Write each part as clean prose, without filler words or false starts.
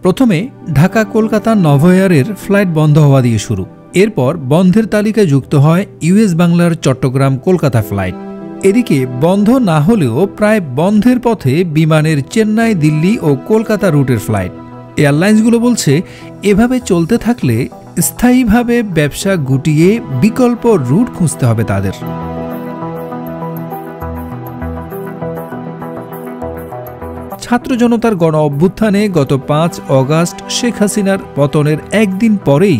প্রথমে ঢাকা কলকাতা নভোএয়ারের ফ্লাইট বন্ধ হওয়া দিয়ে শুরু। এরপর বন্ধের তালিকায় যুক্ত হয় ইউএস বাংলার চট্টগ্রাম কলকাতা ফ্লাইট। এদিকে বন্ধ না হলেও প্রায় বন্ধের পথে বিমানের চেন্নাই, দিল্লি ও কলকাতা রুটের ফ্লাইট। এয়ারলাইন্সগুলো বলছে, এভাবে চলতে থাকলে স্থায়ীভাবে ব্যবসা গুটিয়ে বিকল্প রুট খুঁজতে হবে তাদের। ছাত্র জনতার গণ অভ্যুত্থানে গত ৫ অগাস্ট শেখ হাসিনার পতনের একদিন পরেই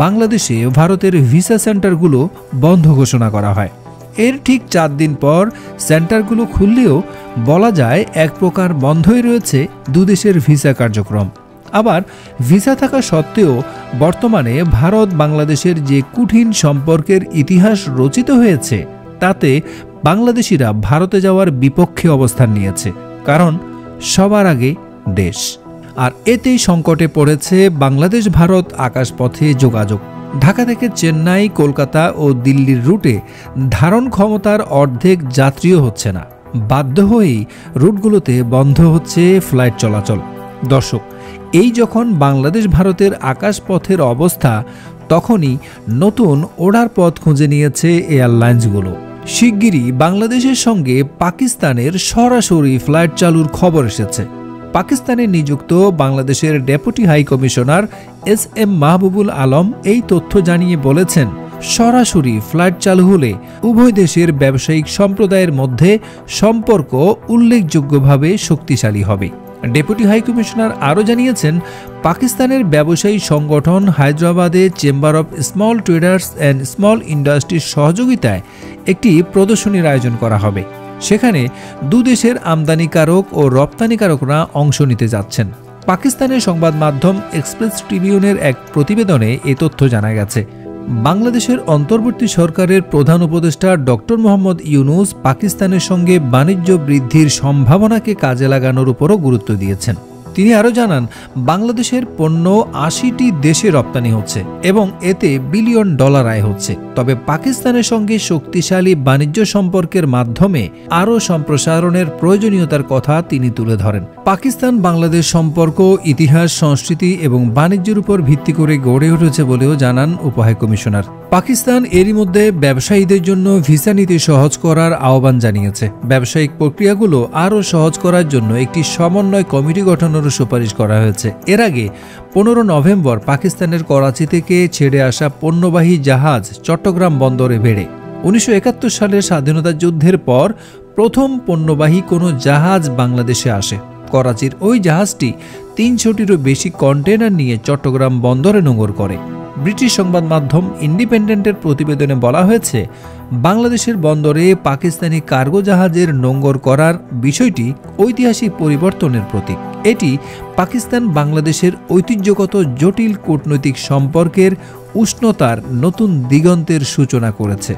বাংলাদেশে ভারতের ভিসা সেন্টারগুলো বন্ধ ঘোষণা করা হয়। এর ঠিক ৪ দিন পর সেন্টারগুলো খুললেও বলা যায় এক প্রকার বন্ধই রয়েছে দুদেশের ভিসা কার্যক্রম। আবার ভিসা থাকা সত্ত্বেও বর্তমানে ভারত বাংলাদেশের যে কঠিন সম্পর্কের ইতিহাস রচিত হয়েছে, তাতে বাংলাদেশিরা ভারতে যাওয়ার বিপক্ষে অবস্থান নিয়েছে। কারণ সবার আগে দেশ। আর এতেই সংকটে পড়েছে বাংলাদেশ ভারত আকাশপথে যোগাযোগ। ঢাকা থেকে চেন্নাই, কলকাতা ও দিল্লির রুটে ধারণ ক্ষমতার অর্ধেক যাত্রীও হচ্ছে না। বাধ্য হয়েই রুটগুলোতে বন্ধ হচ্ছে ফ্লাইট চলাচল। দর্শক, এই যখন বাংলাদেশ ভারতের আকাশপথের অবস্থা, তখনই নতুন ওড়ার পথ খুঁজে নিয়েছে এয়ারলাইন্সগুলো। শিগগিরই বাংলাদেশের সঙ্গে পাকিস্তানের সরাসরি ফ্লাইট চালুর খবর এসেছে। পাকিস্তানে নিযুক্ত বাংলাদেশের deputy high commissioner S M. Mahbubul Alam এই তথ্য জানিয়ে বলেছেন, সরাসরি ফ্লাইট চালু হলে উভয় দেশের ব্যবসায়িক সম্প্রদায়ের মধ্যে সম্পর্ক উল্লেখযোগ্যভাবে শক্তিশালী হবে। ডেপুটি হাই কমিশনার আরও জানিয়েছেন, পাকিস্তানের ব্যবসায়ী সংগঠন হায়দ্রাবাদে chamber of small traders and small ইন্ডাস্ট্রির সহযোগিতায় একটি প্রদর্শনীর আয়োজন করা হবে। সেখানে দুদেশের আমদানিকারক ও রপ্তানিকারকরা অংশ নিতে যাচ্ছেন। পাকিস্তানের সংবাদ মাধ্যম এক্সপ্রেস ট্রিবিউনের এক প্রতিবেদনে এ তথ্য জানা গেছে। বাংলাদেশের অন্তর্বর্তী সরকারের প্রধান উপদেষ্টা ডক্টর মোহাম্মদ ইউনুস পাকিস্তানের সঙ্গে বাণিজ্য বৃদ্ধির সম্ভাবনাকে কাজে লাগানোর উপরও গুরুত্ব দিয়েছেন। তিনি আরও জানান, বাংলাদেশের পণ্য ৮০টি দেশে রপ্তানি হচ্ছে এবং এতে বিলিয়ন ডলার আয় হচ্ছে। তবে পাকিস্তানের সঙ্গে শক্তিশালী বাণিজ্য সম্পর্কের মাধ্যমে আরও সম্প্রসারণের প্রয়োজনীয়তার কথা তিনি তুলে ধরেন। পাকিস্তান বাংলাদেশ সম্পর্ক ইতিহাস, সংস্কৃতি এবং বাণিজ্যের উপর ভিত্তি করে গড়ে উঠেছে বলেও জানান উপহাই কমিশনার। পাকিস্তান এরই মধ্যে ব্যবসায়ীদের জন্য ভিসা নীতি সহজ করার আহ্বান জানিয়েছে। ব্যবসায়িক প্রক্রিয়াগুলো আরও সহজ করার জন্য একটি সমন্বয় কমিটি গঠনেরও সুপারিশ করা হয়েছে। এর আগে ১৫ নভেম্বর পাকিস্তানের করাচি থেকে ছেড়ে আসা পণ্যবাহী জাহাজ চট্টগ্রাম বন্দরে ভেড়ে ১৯৭১ সালের স্বাধীনতা যুদ্ধের পর প্রথম পণ্যবাহী কোনো জাহাজ বাংলাদেশে আসে। করাচির ওই জাহাজটি ৩০০টিরও বেশি কন্টেনার নিয়ে চট্টগ্রাম বন্দরে নোঙর করে। ব্রিটিশ সংবাদ মাধ্যম ইন্ডিপেন্ডেন্টের প্রতিবেদনে বলা হয়েছে, বাংলাদেশের বন্দরে পাকিস্তানি কার্গো জাহাজের নোঙর করার বিষয়টি ঐতিহাসিক পরিবর্তনের প্রতীক। এটি পাকিস্তান বাংলাদেশের ঐতিহ্যগত জটিল কূটনৈতিক সম্পর্কের উষ্ণতার নতুন দিগন্তের সূচনা করেছে।